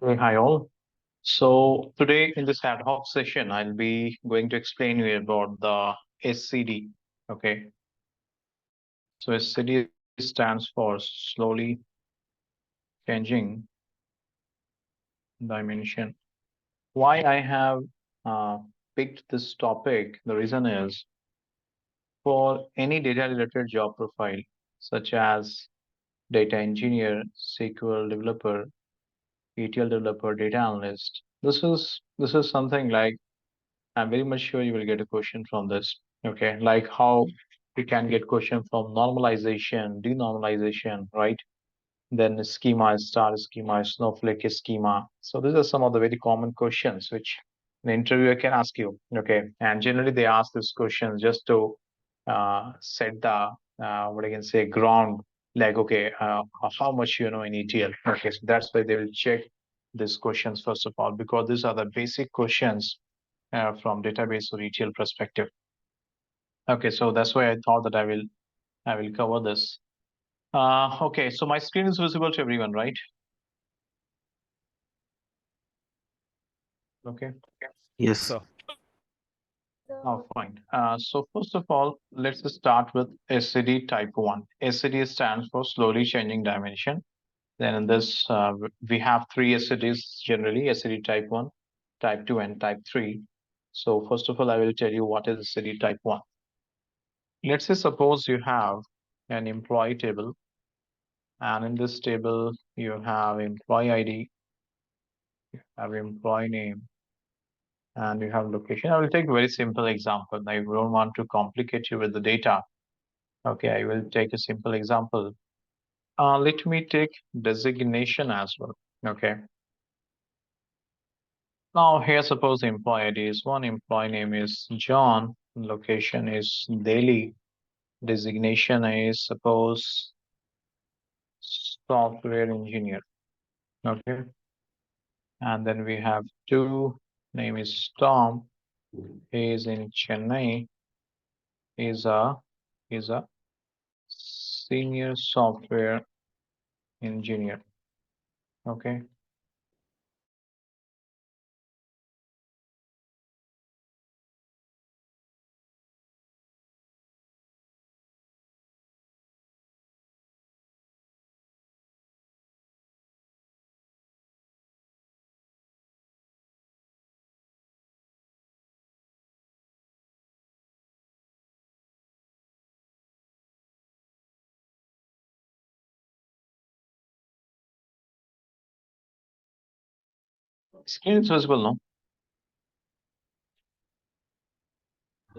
Hey, hi all. So today in this ad hoc session, I'll be going to explain you about the SCD. Okay. So SCD stands for slowly changing dimension. Why I have uh, picked this topic, the reason is for any data related job profile, such as data engineer, SQL developer, ETL developer, data analyst. This is something like I'm very much sure you will get a question from this. Okay, like how you can get question from normalization, denormalization, right? Then schema, star schema, snowflake schema. So these are some of the very common questions which an interviewer can ask you. Okay, and generally they ask these questions just to set the what I can say ground. Like okay, how much you know in ETL? Okay, so that's why they will check these questions first of all because these are the basic questions from database or ETL perspective. Okay, so that's why I thought that I will cover this. Okay, so my screen is visible to everyone, right? Okay. Yes. So, Oh, fine. So first of all, let's just start with SCD type 1. SCD stands for slowly changing dimension. Then in this, we have three SCDs generally, SCD type 1, type 2, and type 3. So first of all, I will tell you what is SCD type 1. Let's say suppose you have an employee table, and in this table, you have employee ID, have employee name, and you have location. I will take a very simple example. I don't want to complicate you with the data. Okay, I will take a simple example. Let me take designation as well. Okay. Now here, suppose employee ID is one, employee name is John, location is Delhi, designation is suppose software engineer. Okay. And then we have two, name is Tom, he is in Chennai, is a is a senior software engineer. Okay. Screen is visible, no?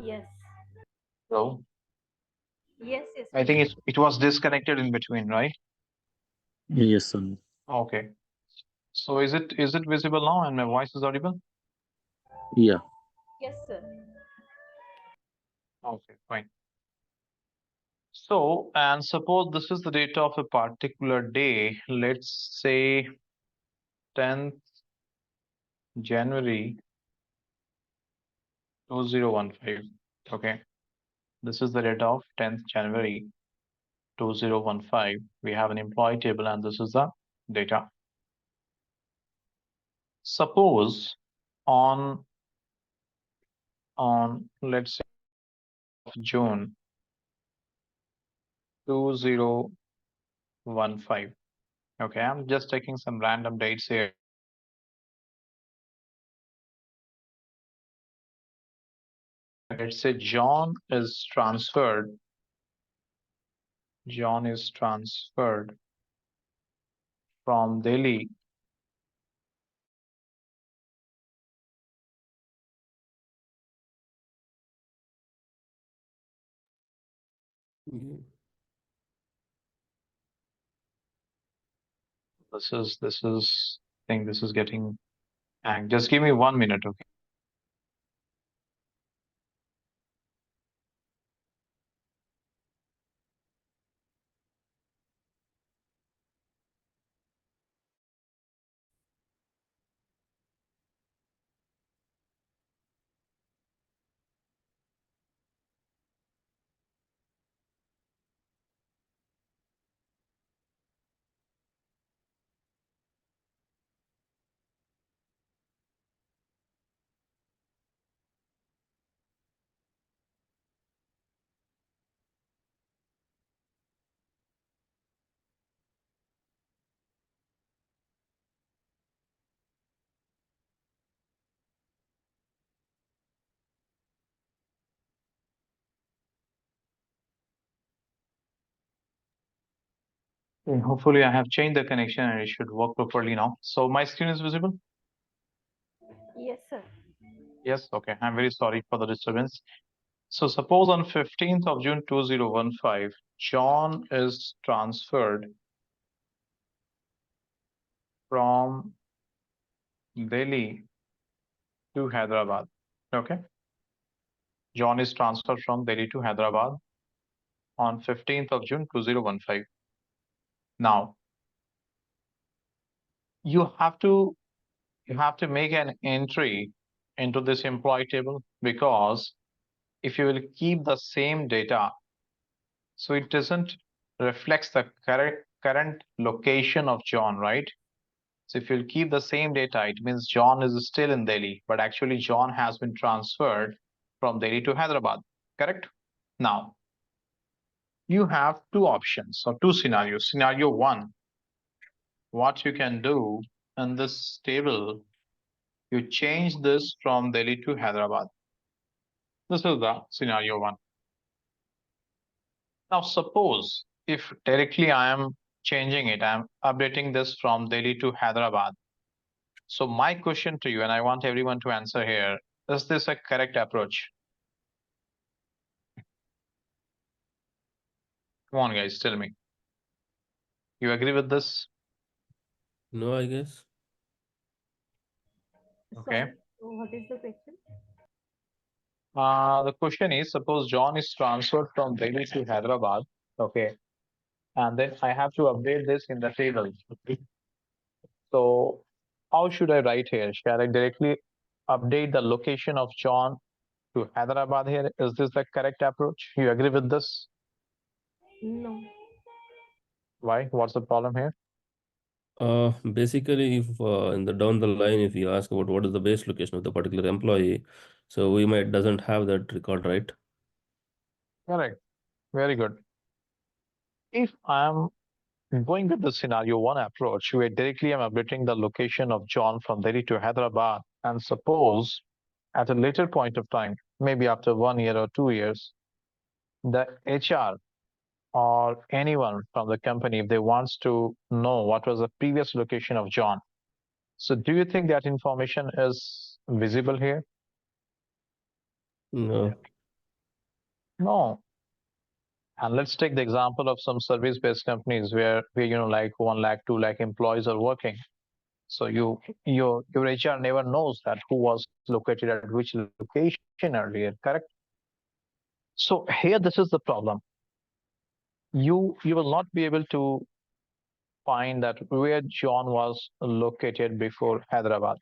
Yes. So Yes, yes, I think visible. it was disconnected in between, right? Yes, son. Okay. So is it visible now and my voice is audible? Yeah. Yes, sir. Okay, fine. So, and suppose this is the date of a particular day, let's say 10th January 2015. Okay. This is the date of 10th January 2015. We have an employee table and this is the data. Suppose on let's say June 2015. Okay, I'm just taking some random dates here. Let's say John is transferred from Delhi mhm. this is I think this is getting hang. Just give me 1 minute, okay? Okay, hopefully I have changed the connection and it should work properly now. So my screen is visible? Yes, sir. Yes, okay. I'm very sorry for the disturbance. So suppose on 15th of June 2015, John is transferred from Delhi to Hyderabad. Okay. John is transferred from Delhi to Hyderabad on 15th of June 2015. Now you have to make an entry into this employee table, because if you will keep the same data, so it doesn't reflects the current location of John, right? So if you'll keep the same data, it means John is still in Delhi, but actually John has been transferred from Delhi to Hyderabad, correct? Now, you have two options or two scenarios. Scenario one, what you can do in this table, you change this from Delhi to Hyderabad. This is the scenario one. Now, suppose if directly I am changing it, I'm updating this from Delhi to Hyderabad. So my question to you, and I want everyone to answer here, is this a correct approach? Come on, guys, tell me. You agree with this? No, I guess. Okay. Sorry. What is the question? The question is, suppose John is transferred from Delhi to Hyderabad. Okay. And then I have to update this in the table. So how should I write here? Shall I directly update the location of John to Hyderabad here? Is this the correct approach? You agree with this? No. Why? What's the problem here? Basically, if in the down the line, if you ask about what is the base location of the particular employee, so we might doesn't have that record, right? Correct. Very good. If I'm going with the scenario one approach, where directly I'm updating the location of John from Delhi to Hyderabad, and suppose at a later point of time, maybe after 1 year or 2 years, the HR or anyone from the company, if they wants to know what was the previous location of John, so do you think that information is visible here? No. No. And let's take the example of some service-based companies where like 1 lakh, 2 lakh employees are working. So your HR never knows that who was located at which location earlier, correct? So here this is the problem. You will not be able to find that where John was located before Hyderabad.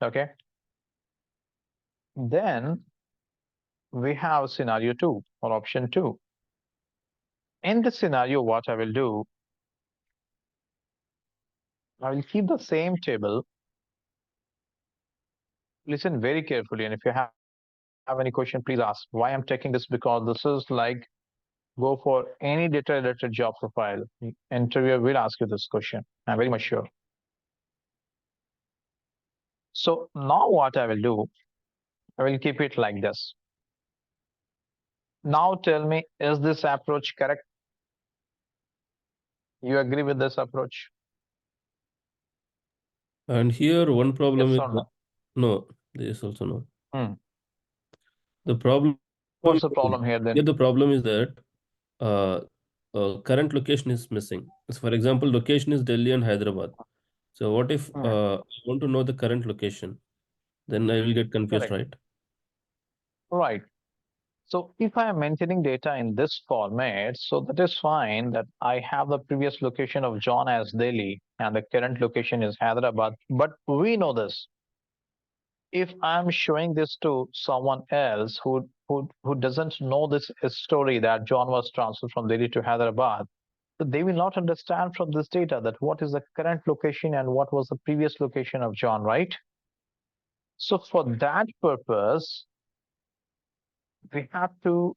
Okay. Then we have scenario two or option two. In this scenario, what I will do, I will keep the same table. Listen very carefully, and if you have any question, please ask. Why I'm taking this, because this is like go for any data related job profile. Interviewer will ask you this question. I'm very much sure. So now what I will do, I will keep it like this. Now tell me, is this approach correct? You agree with this approach? And here one problem Yes is or that, no? no, there is also no. Hmm. The problem What's the problem here then? here the problem is that uh, current location is missing. So for example, location is Delhi and Hyderabad. So what if Hmm. I want to know the current location? Then I will get confused, Correct. right? Right. So if I am maintaining data in this format, so that is fine, that I have the previous location of John as Delhi and the current location is Hyderabad. But we know this. If I'm showing this to someone else who doesn't know this story that John was transferred from Delhi to Hyderabad, so they will not understand from this data that what is the current location and what was the previous location of John, right? So for that purpose, we have to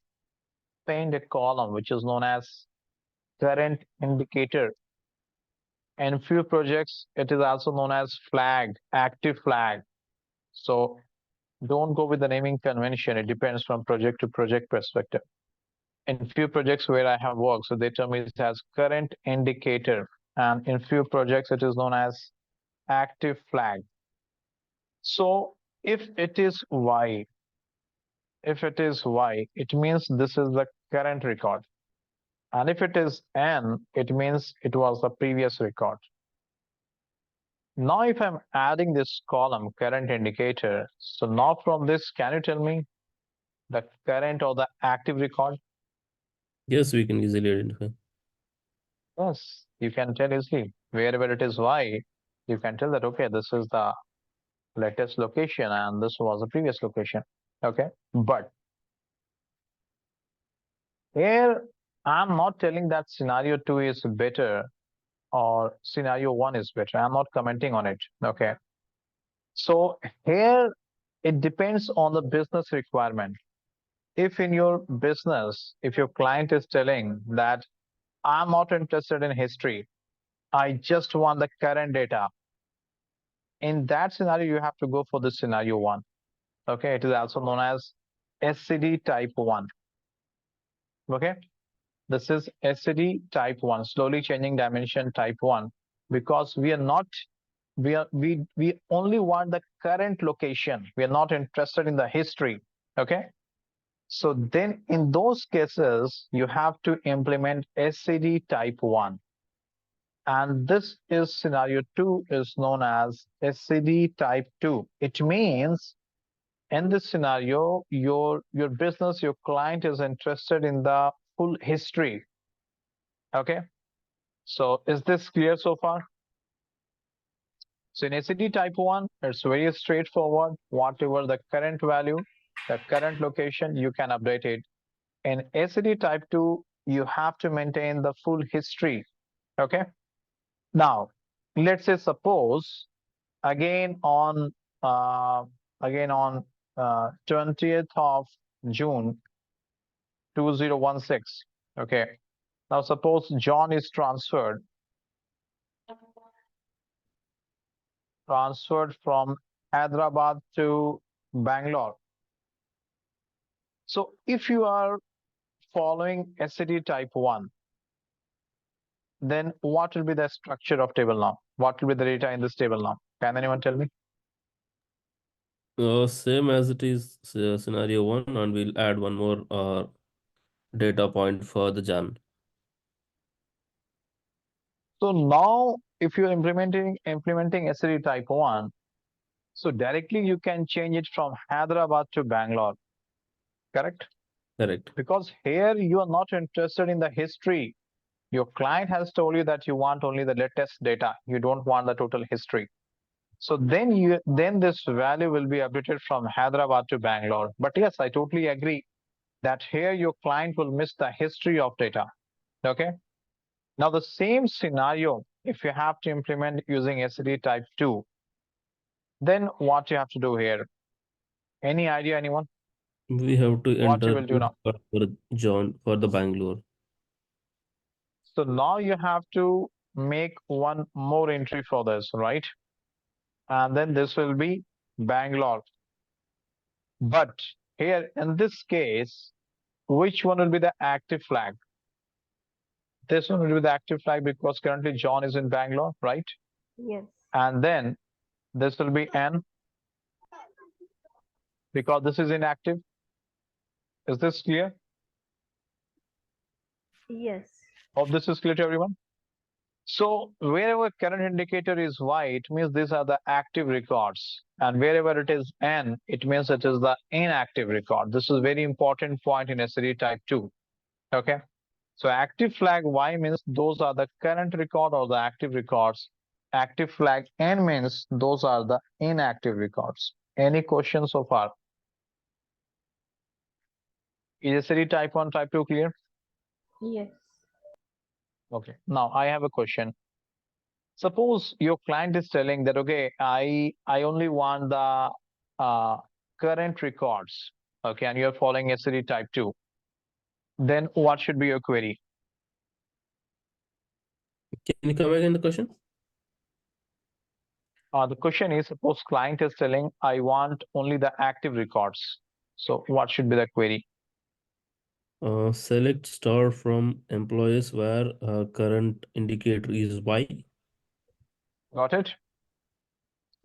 paint a column which is known as current indicator. In few projects, it is also known as flag, active flag. So don't go with the naming convention. It depends from project to project perspective. in few projects where I have worked, so they term it as current indicator, and in few projects it is known as active flag. So if it is Y, it means this is the current record. And if it is N, it means it was the previous record. Now, if I'm adding this column, current indicator, so now from this, can you tell me the current or the active record? Yes, we can easily identify. Yes, you can tell easily. Wherever it is Y, you can tell that, okay, this is the latest location and this was the previous location. Okay, but here I'm not telling that scenario 2 is better or scenario 1 is better. I'm not commenting on it. Okay, so here it depends on the business requirement. If in your business, if your client is telling that I'm not interested in history, I just want the current data, in that scenario, you have to go for the scenario 1. Okay, it is also known as SCD type 1. Okay, this is SCD type 1, slowly changing dimension type 1, because we are not, we only want the current location. We are not interested in the history. Okay, so then in those cases, you have to implement SCD type 1. And this is scenario 2 is known as SCD type 2. It means in this scenario, your business, your client is interested in the full history. Okay, so is this clear so far? So in SCD type 1, it's very straightforward. Whatever the current value, the current location, you can update it. In SCD type 2, you have to maintain the full history. Okay, now let's say suppose again on 20th of June 2016. Okay, now suppose John is transferred from Hyderabad to Bangalore. So if you are following SCD type 1, then what will be the structure of table now? What will be the data in this table now? Can anyone tell me? Same as it is scenario 1, and we'll add one more data point for the Jan. So now if you're implementing SCD type 1, so directly you can change it from Hyderabad to Bangalore. Correct? Correct. Because here you are not interested in the history. Your client has told you that you want only the latest data. You don't want the total history. So then this value will be updated from Hyderabad to Bangalore. But yes, I totally agree that here your client will miss the history of data. Okay. Now the same scenario, if you have to implement using SCD type 2, then what you have to do here? Any idea, anyone? We have to What you enter will do now? for John for the Bangalore. So now you have to make one more entry for this, right? And then this will be Bangalore. But here in this case, which one will be the active flag? This one will be the active flag because currently John is in Bangalore, right? Yes. And then this will be N because this is inactive. Is this clear? Yes. Hope this is clear to everyone. So wherever current indicator is Y, it means these are the active records. And wherever it is N, it means it is the inactive record. This is a very important point in SCD type 2. Okay. So active flag Y means those are the current record or the active records. Active flag N means those are the inactive records. Any questions so far? Is SCD type 1, type 2 clear? Yes. Okay. Now I have a question. Suppose your client is telling that, okay, I only want the current records. Okay, and you're following SCD type 2. Then what should be your query? Can you come again the question? The question is, suppose client is telling, I want only the active records. So what should be the query? Select star from employees where current indicator is Y. Got it?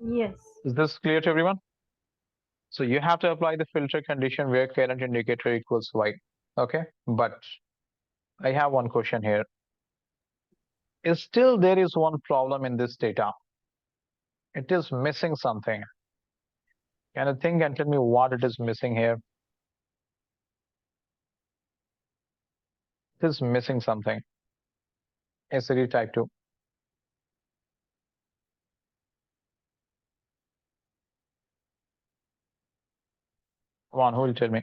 Yes. Is this clear to everyone? So you have to apply the filter condition where current indicator equals Y. Okay, but I have one question here. Is still there is one problem in this data. It is missing something. Can you think and tell me what it is missing here? It is missing something. SCD type 2. One who will tell me?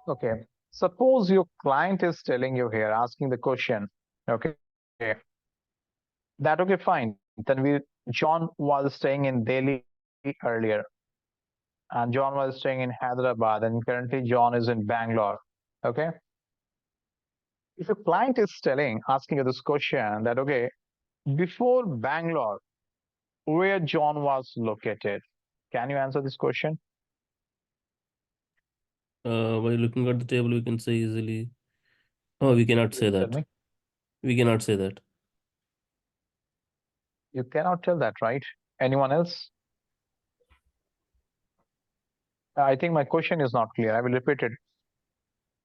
Okay. Suppose your client is telling you here, asking the question, okay, that okay, fine. Then John was staying in Delhi earlier, and John was staying in Hyderabad, and currently John is in Bangalore. Okay. If a client is asking you this question that okay, before Bangalore, where John was located, can you answer this question? By looking at the table, we can say easily. Oh, we cannot say Tell that. me. We cannot say that. You cannot tell that, right? Anyone else? I think my question is not clear. I will repeat it.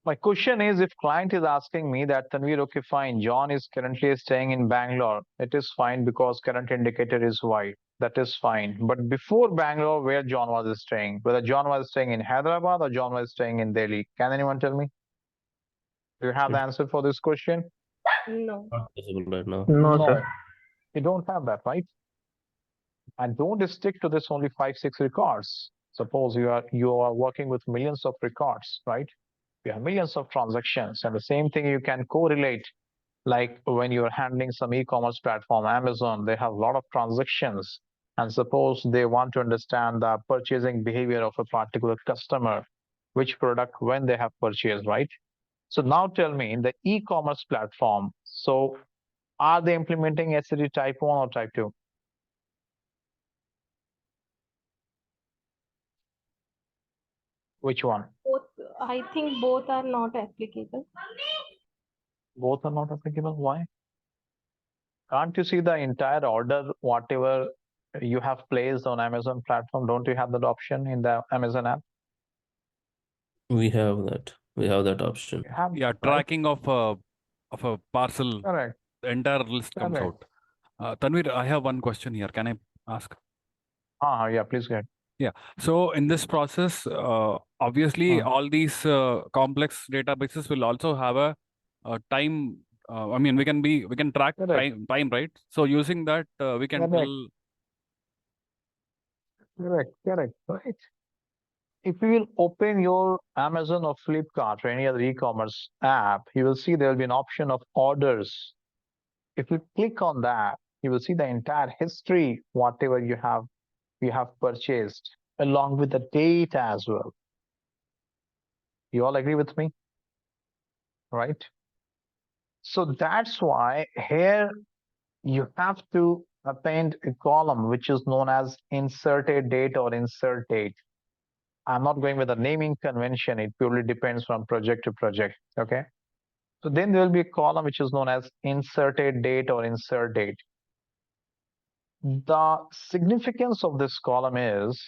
My question is, if client is asking me that, Tanvir, okay, fine, John is currently staying in Bangalore. It is fine because current indicator is Y. That is fine. But before Bangalore, where John was staying, whether John was staying in Hyderabad or John was staying in Delhi, can anyone tell me? Do you have the answer for this question? No. Not possible right now. No, sir. You don't have that, right? And don't stick to this only 5-6 records. Suppose you are working with millions of records, right? You have millions of transactions, and the same thing you can correlate. Like when you're handling some e-commerce platform, Amazon, they have a lot of transactions. And suppose they want to understand the purchasing behavior of a particular customer, which product, when they have purchased, right? So now tell me, in the e-commerce platform, so are they implementing SCD type 1 or type 2? Which one? Both. I think both are not applicable. Both are not applicable. Why? Can't you see the entire order, whatever you have placed on Amazon platform? Don't you have that option in the Amazon app? We have that. We have that option. You have, Yeah, right? tracking of a parcel, Correct. the entire list comes Correct. out. Tanvir, I have one question here. Can I ask? Yeah, please go ahead. Yeah. So in this process, obviously, Hmm. all these complex databases will also have a time. I mean, we can track Correct. time, right? So using that, we can Correct. tell. Correct. Right. If you will open your Amazon or Flipkart or any other e-commerce app, you will see there will be an option of orders. If you click on that, you will see the entire history, whatever you have purchased, along with the date as well. You all agree with me? Right? So that's why here you have to append a column which is known as inserted date or insert date. I'm not going with the naming convention. It purely depends from project to project. Okay. So then there will be a column which is known as inserted date or insert date. The significance of this column is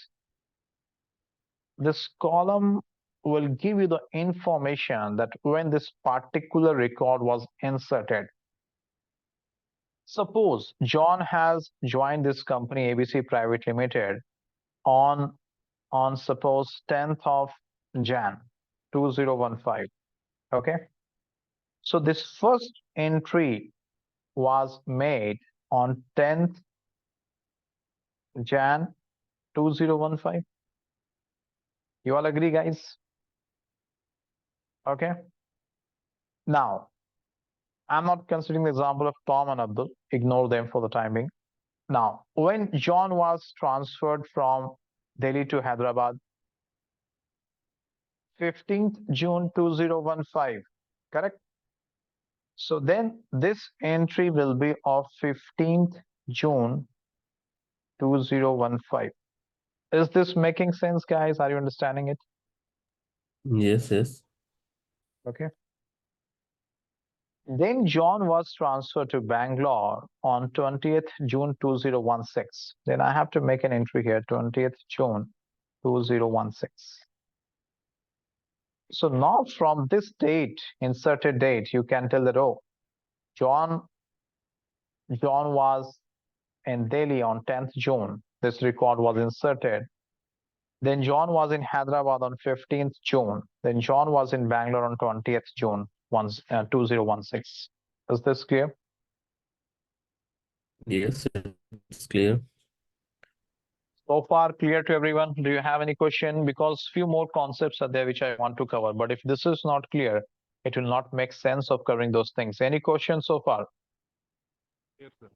this column will give you the information that when this particular record was inserted. Suppose John has joined this company ABC Private Limited on suppose 10th of Jan 2015. Okay. So this first entry was made on 10th Jan 2015. You all agree, guys? Okay. Now, I'm not considering the example of Tom and Abdul. Ignore them for the time being. Now, when John was transferred from Delhi to Hyderabad, 15th June 2015, correct? So then this entry will be of 15th June 2015. Is this making sense, guys? Are you understanding it? Yes, yes. Okay. Then John was transferred to Bangalore on 20th June 2016. Then I have to make an entry here, 20th June 2016. So now from this date, inserted date, you can tell that, oh, John was in Delhi on 10th June. This record was inserted. Then John was in Hyderabad on 15th June. Then John was in Bangalore on 20th June 2016. Is this clear? Yes, it's clear. So far clear to everyone? Do you have any question? Because few more concepts are there which I want to cover. But if this is not clear, it will not make sense of covering those things. Any questions so far? Yes, sir.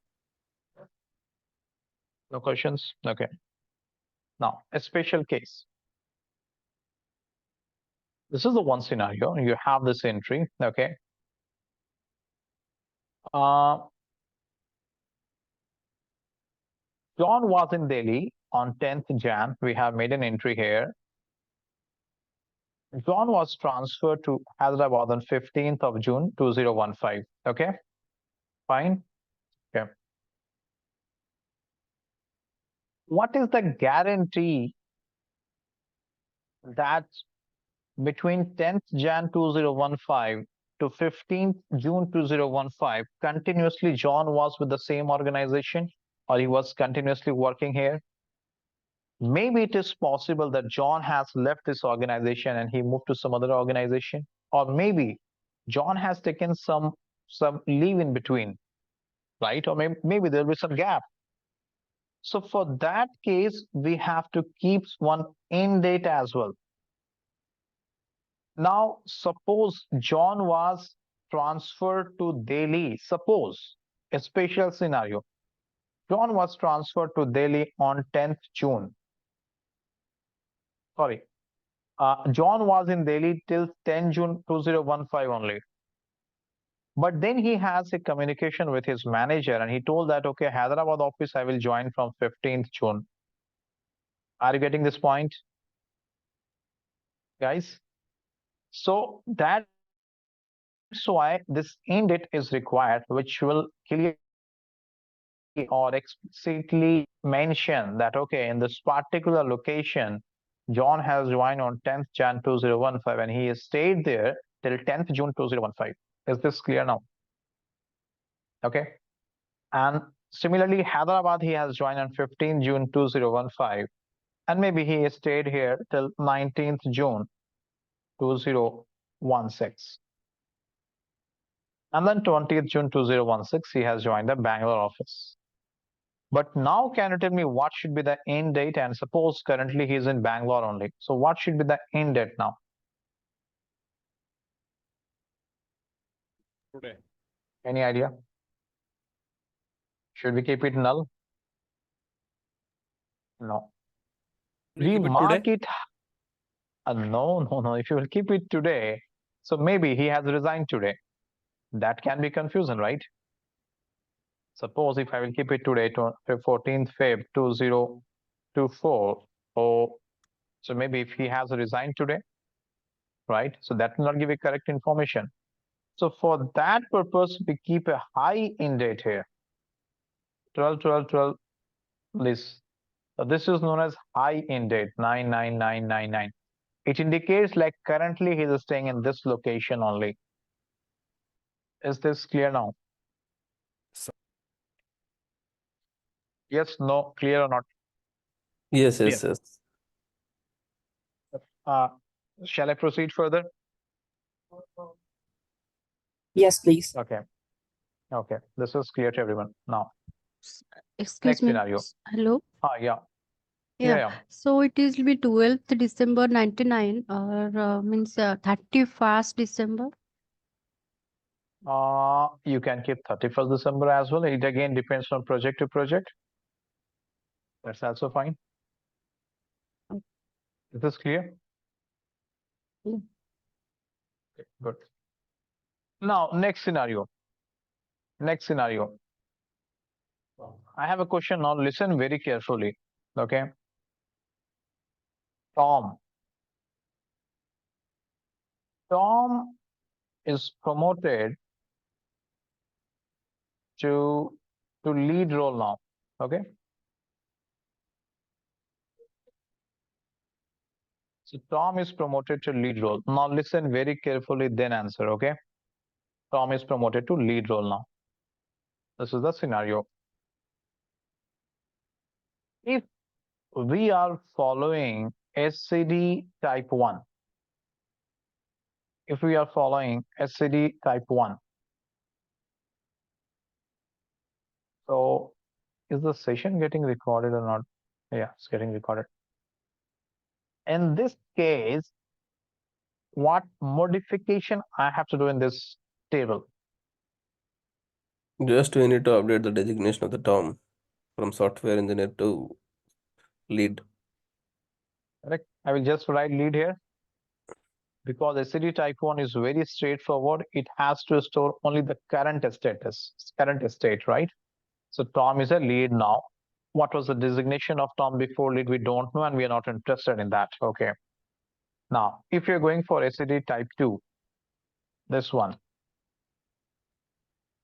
No questions? Okay. Now, a special case. This is the one scenario. You have this entry, okay? John was in Delhi on 10th Jan. We have made an entry here. John was transferred to Hyderabad on 15th of June 2015. Okay, fine. Okay. What is the guarantee that between 10th Jan 2015 to 15th June 2015, continuously John was with the same organization or he was continuously working here? Maybe it is possible that John has left this organization and he moved to some other organization, or maybe John has taken some leave in between, right? Or maybe there'll be some gap. So for that case, we have to keep one end date as well. Now, suppose John was transferred to Delhi. Suppose a special scenario. John was transferred to Delhi on 10th June. Sorry, John was in Delhi till 10 June 2015 only. But then he has a communication with his manager and he told that, okay, Hyderabad office, I will join from 15th June. Are you getting this point, guys? So that's why this end date is required, which will clearly or explicitly mention that, okay, in this particular location, John has joined on 10th Jan 2015 and he has stayed there till 10th June 2015. Is this clear now? Okay. And similarly, Hyderabad, he has joined on 15th June 2015. And maybe he stayed here till 19th June 2016. And then 20th June 2016, he has joined the Bangalore office. But now, can you tell me what should be the end date? And suppose currently he's in Bangalore only. So what should be the end date now? Today. Any idea? Should we keep it null? No. We keep it Remark today? it. No. If you will keep it today, so maybe he has resigned today. That can be confusion, right? Suppose if I will keep it today, 14th Feb 2024, or so maybe if he has resigned today, right? So that will not give a correct information. So for that purpose, we keep a high end date here. 12 this. So this is known as high end date 99999. It indicates like currently he is staying in this location only. Is this clear now? So, Yes, no, clear or not? Yes, yes. yes. Shall I proceed further? Yes, please. Okay. This is clear to everyone now. Excuse Next me. scenario. Hello. Yeah. Yeah. So it will be 12th December 99 or means 31st December. You can keep 31st December as well. It again depends on project to project. That's also fine. Okay. Is this clear? Yeah. Okay, good. Now, next scenario. I have a question now. Listen very carefully. Okay. Tom Tom is promoted to lead role now. Okay. So Tom is promoted to lead role. Now listen very carefully, then answer. Okay. Tom is promoted to lead role now. This is the scenario. If we are following SCD type 1, if we are following SCD type 1, so is the session getting recorded or not? Yeah, it's getting recorded. In this case, what modification I have to do in this table? Just we need to update the designation of the Tom from software engineer to lead. Correct. I will just write lead here because SCD type 1 is very straightforward. It has to store only the current status, current state, right? So Tom is a lead now. What was the designation of Tom before lead? We don't know, and we are not interested in that. Okay. Now, if you're going for SCD type 2, this one,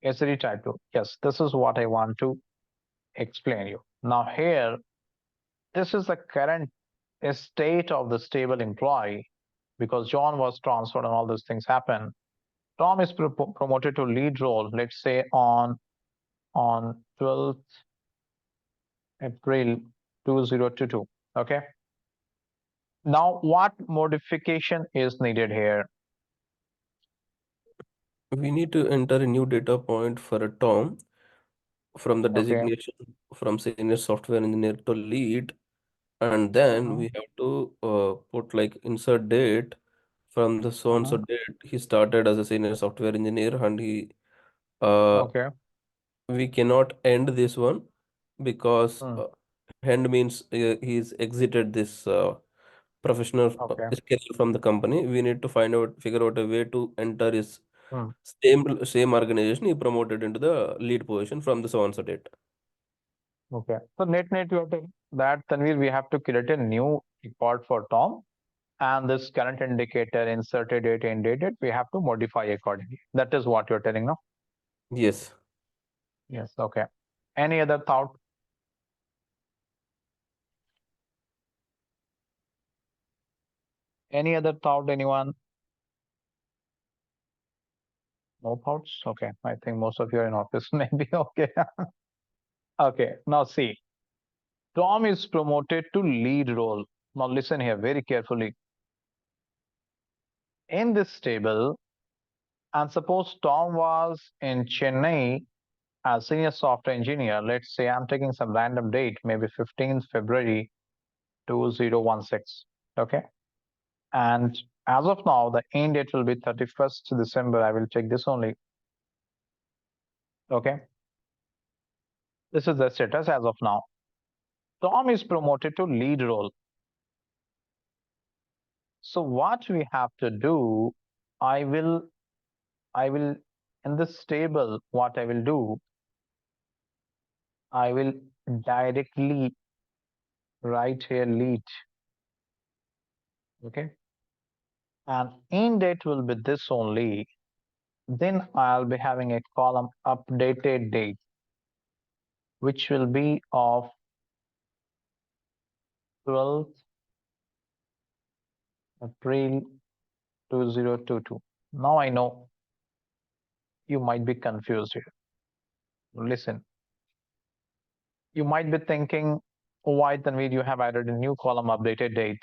SCD type 2, yes, this is what I want to explain you. Now here, this is the current state of the stable employee because John was transferred and all those things happen. Tom is promoted to lead role, let's say on 12th April 2022. Okay. Now, what modification is needed here? We need to enter a new data point for a Tom from the Okay. designation from senior software engineer to lead, and then we have to put like insert date from the so and so date he started as a senior software engineer, and he Okay. we cannot end this one because end means he's exited this professional Okay. career from the company. We need to figure out a way to enter his Hmm. same organization he promoted into the lead position from the so and so date. Okay. So net you have to that Tanvir, we have to create a new record for Tom, and this current indicator inserted date and dated we have to modify accordingly. That is what you're telling now. Yes. Yes. Okay. Any other thought? Any other thought? Anyone? No thoughts? Okay. I think most of you are in office. Maybe okay. Okay. Now see. Tom is promoted to lead role. Now listen here very carefully. In this table, and suppose Tom was in Chennai as senior software engineer. Let's say I'm taking some random date, maybe 15th February 2016. Okay. And as of now, the end date will be 31st December. I will take this only. Okay. This is the status as of now. Tom is promoted to lead role. So what we have to do, I will in this table, what I will do, I will directly write here lead. Okay. And end date will be this only. Then I'll be having a column updated date, which will be of 12th April 2022. Now I know you might be confused here. Listen, you might be thinking, why Tanvir you have added a new column updated date?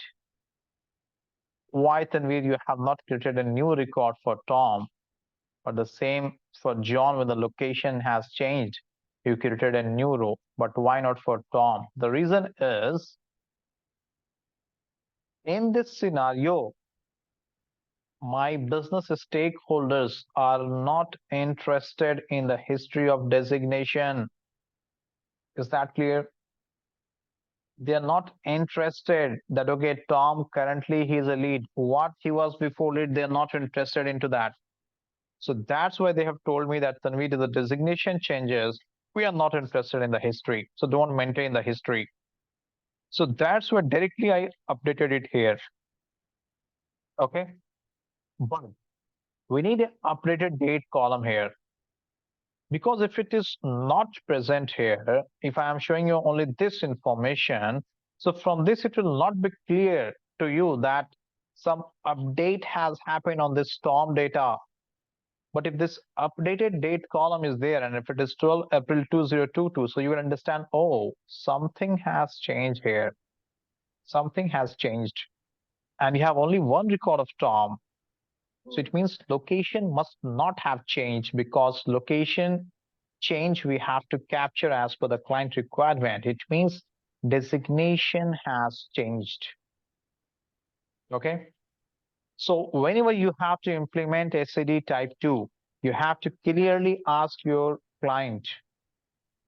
Why Tanvir you have not created a new record for Tom, but the same for John when the location has changed? You created a new row, but why not for Tom? The reason is, in this scenario, my business stakeholders are not interested in the history of designation. Is that clear? They are not interested that, okay, Tom, currently he's a lead. What he was before lead, they're not interested into that. So that's why they have told me that Tanvir, the designation changes, we are not interested in the history. So don't maintain the history. So that's why directly I updated it here. Okay. But we need an updated date column here. Because if it is not present here, if I am showing you only this information, so from this it will not be clear to you that some update has happened on this storm data. But if this updated date column is there, and if it is 12 April 2022, so you will understand, oh, something has changed here. Something has changed. And you have only one record of storm. So it means location must not have changed, because location change we have to capture as per the client requirement. It means designation has changed. Okay. So whenever you have to implement SCD type 2, you have to clearly ask your client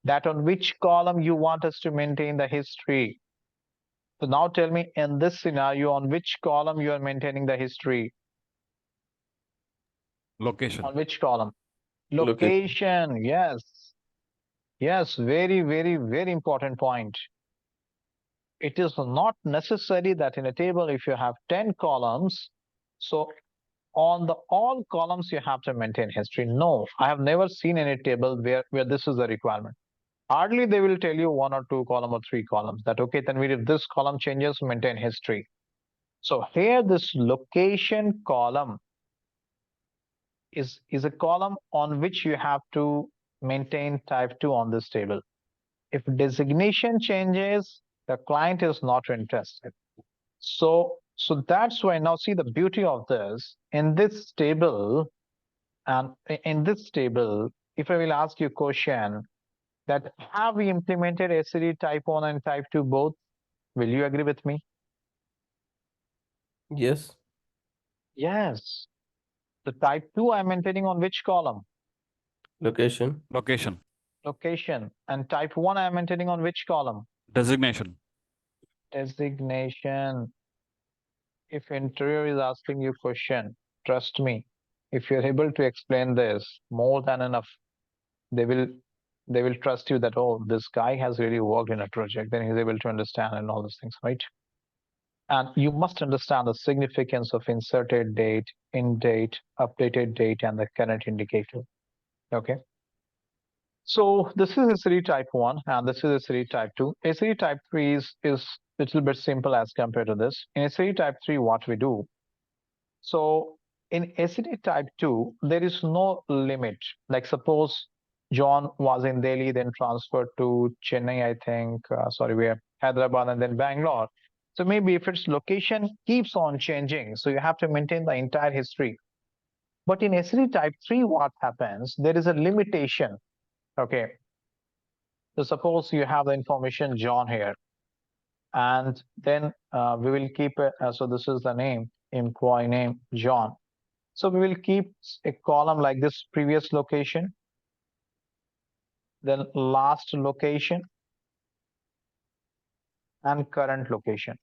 that on which column you want us to maintain the history. So now tell me, in this scenario, on which column you are maintaining the history? Location. On which column? Location. Yes. Yes, very, very, very important point. It is not necessary that in a table, if you have 10 columns, so on the all columns you have to maintain history. No, I have never seen any table where this is the requirement. Hardly they will tell you 1 or 2 column or 3 columns that, okay, then if this column changes, maintain history. So here this location column is a column on which you have to maintain type 2 on this table. If designation changes, the client is not interested. So that's why now see the beauty of this in this table. And in this table, if I will ask you a question that have we implemented SCD type 1 and type 2 both? Will you agree with me? Yes. Yes. The type 2 I'm maintaining on which column? Location. Location. Location. And type 1 I'm maintaining on which column? Designation. Designation. If interviewer is asking you question, trust me, if you're able to explain this more than enough, they will trust you that, oh, this guy has really worked in a project, then he's able to understand and all those things, right? And you must understand the significance of inserted date, in date, updated date, and the current indicator. Okay. So this is SCD type 1 and this is SCD type 2. SCD type 3 is a little bit simple as compared to this. In SCD type 3, what we do? So in SCD type 2, there is no limit. Like suppose John was in Delhi, then transferred to Chennai, I think, where Hyderabad and then Bangalore. So maybe if its location keeps on changing, so you have to maintain the entire history. But in SCD type 3, what happens? There is a limitation. Okay. So suppose you have the information John here, and then we will keep it. So this is the name, employee name, John. So we will keep a column like this: previous location, then last location, and current location.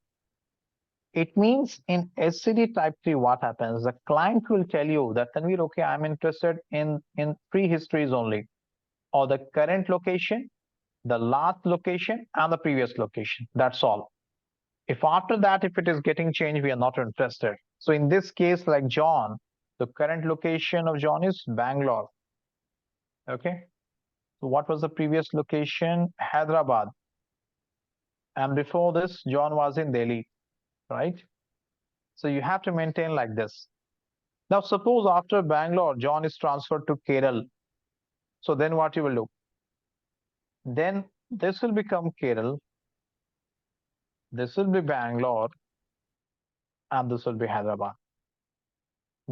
It means in SCD type 3, what happens? The client will tell you that, Tanvir, okay, I'm interested in 3 histories only, or the current location, the last location, and the previous location. That's all. If after that, if it is getting changed, we are not interested. So in this case, like John, the current location of John is Bangalore. Okay. So what was the previous location? Hyderabad. And before this, John was in Delhi, right? So you have to maintain like this. Now, suppose after Bangalore, John is transferred to Kerala. So then what you will do? Then this will become Kerala. This will be Bangalore. And this will be Hyderabad.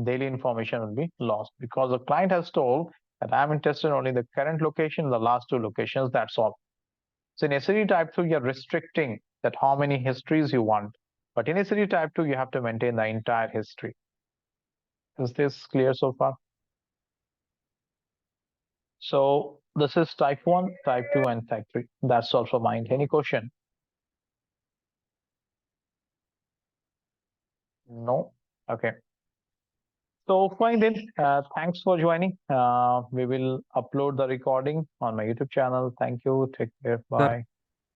Daily information will be lost because the client has told that I'm interested only in the current location, the last 2 locations, that's all. So in SCD type 2, you're restricting that how many histories you want. But in SCD type 2, you have to maintain the entire history. Is this clear so far? So this is type 1, type 2, and type 3. That's all for mine. Any question? No? Okay. So fine then, thanks for joining. We will upload the recording on my YouTube channel. Thank you. Take care. Bye.